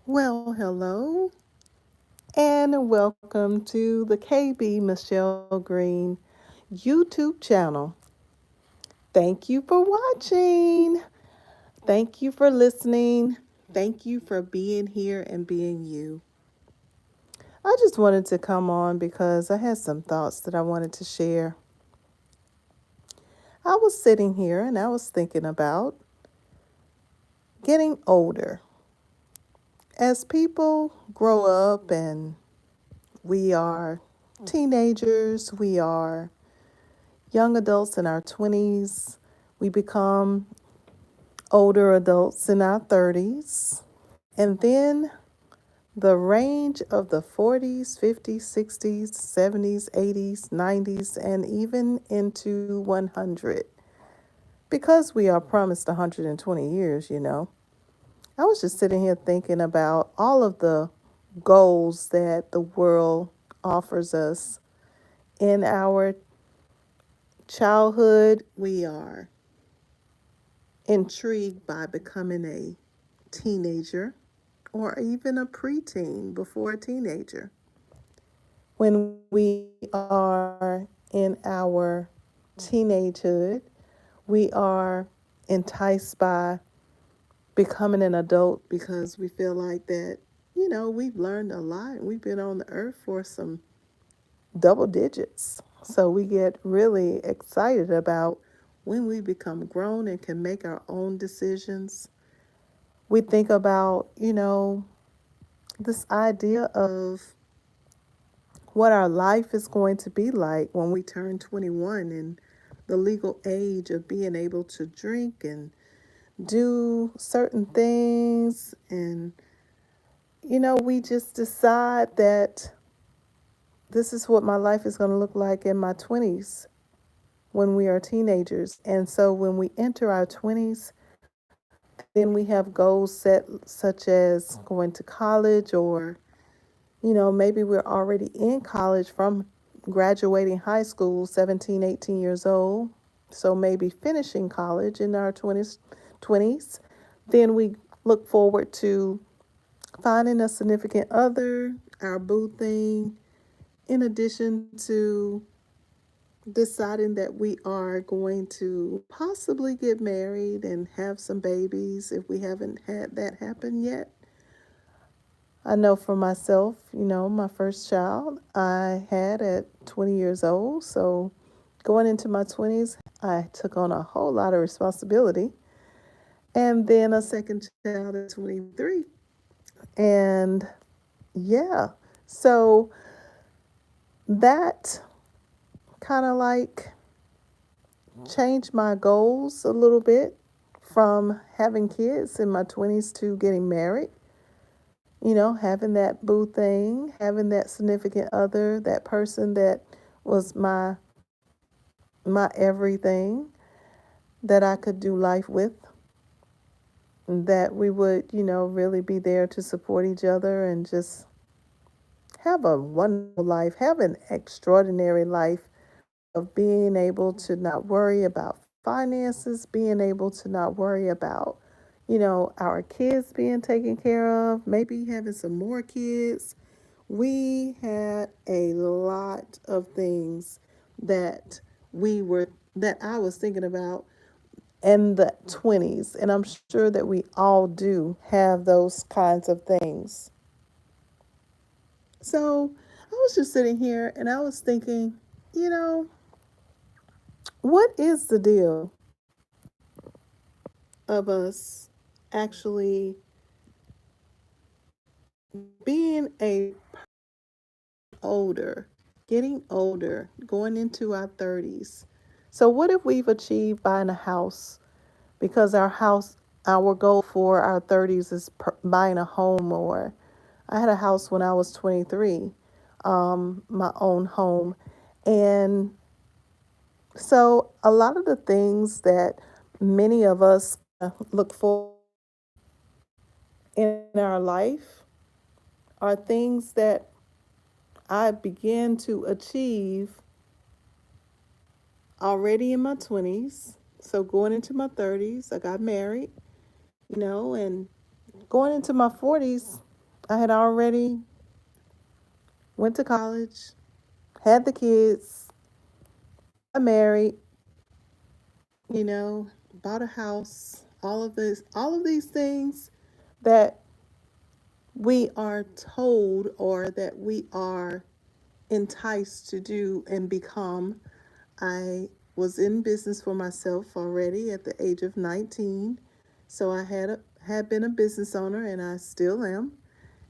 Well, hello and welcome to the KB.Michelle Green YouTube channel. Thank you for watching. Thank you for listening. Thank you for being here and being you. I just wanted to come on because I had some thoughts that I wanted to share. I was sitting here and I was thinking about getting older. As people grow up and we are teenagers, we are young adults in our 20s. We become older adults in our 30s. And then the range of the 40s, 50s, 60s, 70s, 80s, 90s, and even into 100. Because we are promised 120 years. I was just sitting here thinking about all of the goals that the world offers us in our childhood. We are intrigued by becoming a teenager or even a preteen before a teenager. When we are in our teenagehood, we are enticed by becoming an adult because we feel like that, we've learned a lot. We've been on the earth for some double digits. So we get really excited about when we become grown and can make our own decisions. We think about, this idea of what our life is going to be like when we turn 21 and the legal age of being able to drink and do certain things. And, we just decide that this is what my life is going to look like in my 20s when we are teenagers. And so when we enter our 20s, then we have goals set, such as going to college, or, maybe we're already in college from graduating high school, 17, 18 years old. So maybe finishing college in our 20s. Then we look forward to finding a significant other, our boo thing, in addition to deciding that we are going to possibly get married and have some babies if we haven't had that happen yet. I know for myself, my first child I had at 20 years old. So going into my 20s, I took on a whole lot of responsibility. And then a second child at 23. And yeah, so that kind of like changed my goals a little bit from having kids in my 20s to getting married. Having that boo thing, having that significant other, that person that was my everything that I could do life with, that we would, really be there to support each other and just have a wonderful life, have an extraordinary life of being able to not worry about finances, being able to not worry about, our kids being taken care of, maybe having some more kids. We had a lot of things that that I was thinking about in the 20s, and I'm sure that we all do have those kinds of things. So I was just sitting here and I was thinking, what is the deal of us actually being a older, getting older, going into our 30s? So what if we've achieved buying a house because our goal for our 30s is buying a home, or I had a house when I was 23, my own home. And so a lot of the things that many of us look for in our life are things that I began to achieve already in my 20s. So going into my 30s, I got married, and going into my 40s, I had already went to college, had the kids, got married, you know, bought a house, all of these things that we are told or that we are enticed to do and become. I was in business for myself already at the age of 19. So had been a business owner and I still am.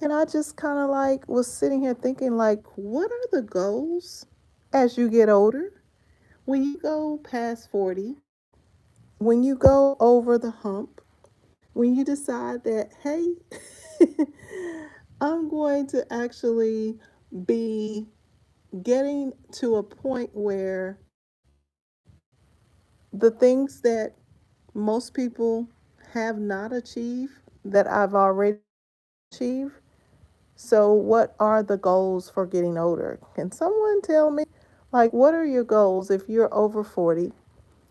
And I just kind of like was sitting here thinking like what are the goals as you get older? When you go past 40, when you go over the hump, when you decide that hey, I'm going to actually be getting to a point where the things that most people have not achieved that I've already achieved. So, what are the goals for getting older? Can someone tell me, like, what are your goals if you're over 40?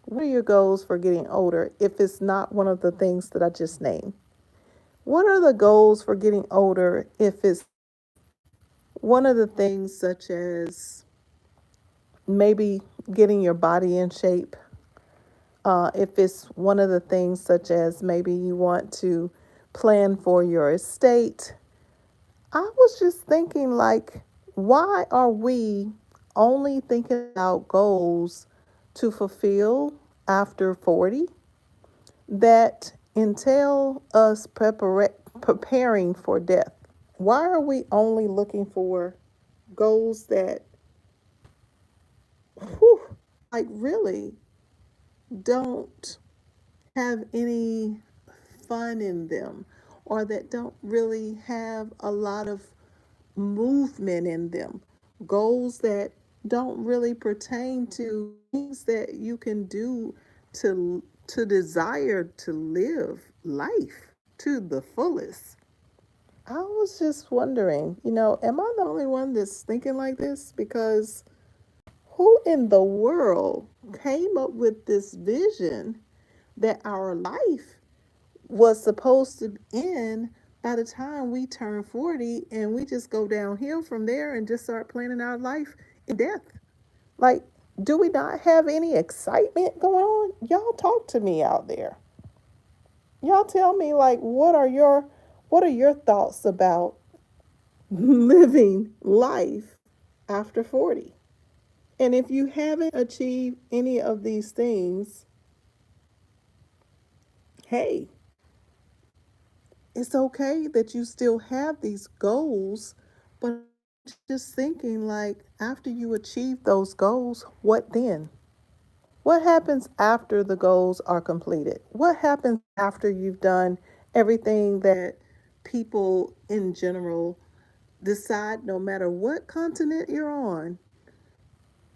What are your goals for getting older if it's not one of the things that I just named? What are the goals for getting older if it's one of the things such as maybe getting your body in shape? If it's one of the things such as maybe you want to plan for your estate. I was just thinking, like, why are we only thinking about goals to fulfill after 40 that entail us preparing for death? Why are we only looking for goals that, whew, like, really don't have any fun in them or that don't really have a lot of movement in them? Goals that don't really pertain to things that you can do to desire to live life to the fullest. I was just wondering, am I the only one that's thinking like this? Because who in the world came up with this vision that our life was supposed to end by the time we turn 40 and we just go downhill from there and just start planning our life in death? Like, do we not have any excitement going on? Y'all talk to me out there. Y'all tell me like what are your thoughts about living life after 40? And if you haven't achieved any of these things, hey, it's okay that you still have these goals, but just thinking like after you achieve those goals, what then? What happens after the goals are completed? What happens after you've done everything that people in general decide, no matter what continent you're on,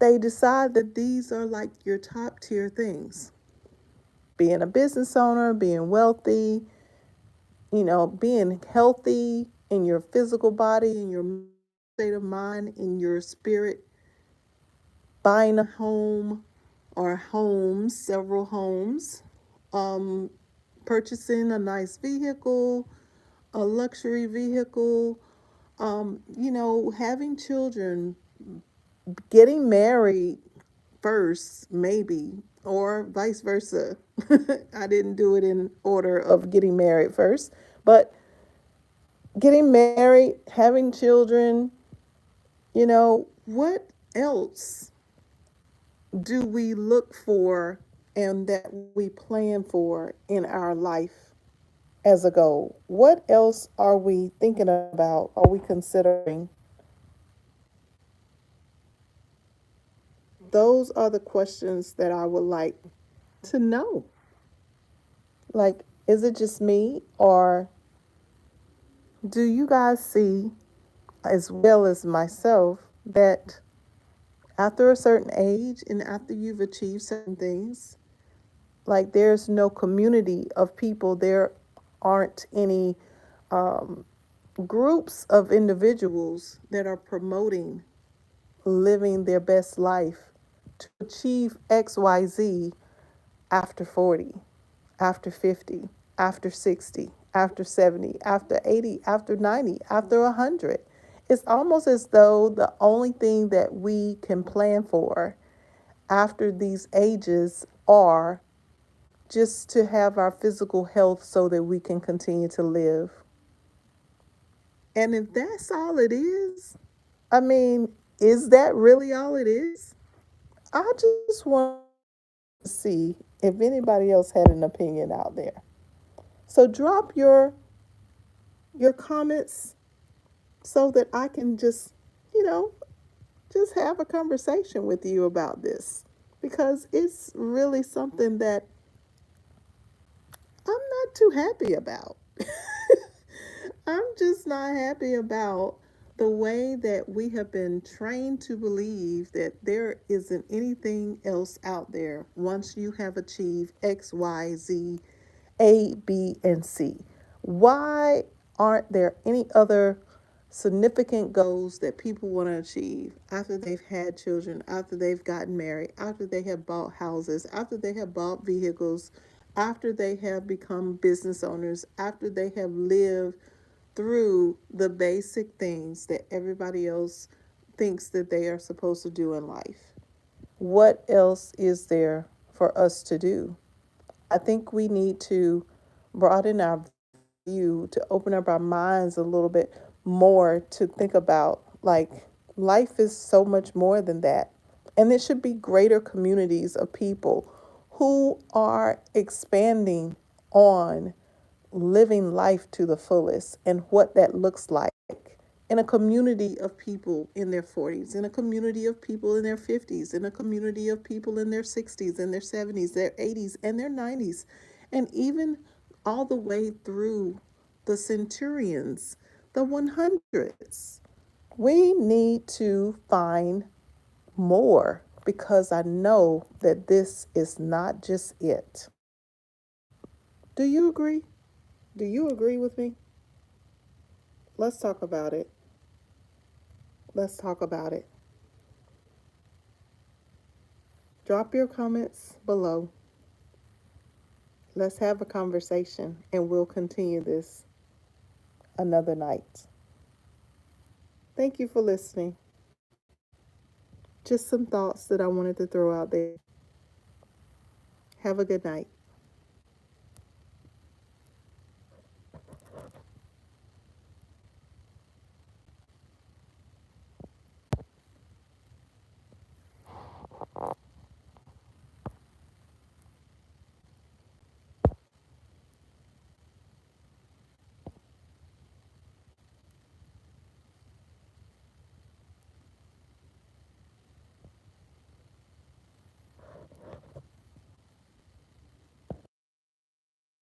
they decide that these are like your top tier things? Being a business owner, being wealthy, being healthy in your physical body, in your state of mind, in your spirit, buying a home or homes, several homes, um, purchasing a nice vehicle, a luxury vehicle, having children, getting married first, maybe, or vice versa. I didn't do it in order of getting married first, but getting married, having children, what else do we look for and that we plan for in our life as a goal? What else are we thinking about? Are we considering? Those are the questions that I would like to know. Like, is it just me, or do you guys see, as well as myself, that after a certain age and after you've achieved certain things, like there's no community of people, there aren't any um, groups of individuals that are promoting living their best life to achieve XYZ after 40, after 50, after 60, after 70, after 80, after 90, after 100. It's almost as though the only thing that we can plan for after these ages are just to have our physical health so that we can continue to live. And if that's all it is, I mean, is that really all it is? I just want to see if anybody else had an opinion out there. So drop your comments so that I can just, you know, just have a conversation with you about this because it's really something that I'm not too happy about. I'm just not happy about the way that we have been trained to believe that there isn't anything else out there once you have achieved X, Y, Z, A, B, and C. Why aren't there any other significant goals that people want to achieve after they've had children, after they've gotten married, after they have bought houses, after they have bought vehicles, after they have become business owners, after they have lived through the basic things that everybody else thinks that they are supposed to do in life? What else is there for us to do? I think we need to broaden our view, to open up our minds a little bit more to think about like life is so much more than that. And there should be greater communities of people who are expanding on living life to the fullest and what that looks like in a community of people in their 40s, in a community of people in their 50s, in a community of people in their 60s and their 70s, their 80s and their 90s, and even all the way through the centurions, the 100s. We need to find more because I know that this is not just it. Do you agree? Do you agree with me? Let's talk about it. Let's talk about it. Drop your comments below. Let's have a conversation and we'll continue this another night. Thank you for listening. Just some thoughts that I wanted to throw out there. Have a good night.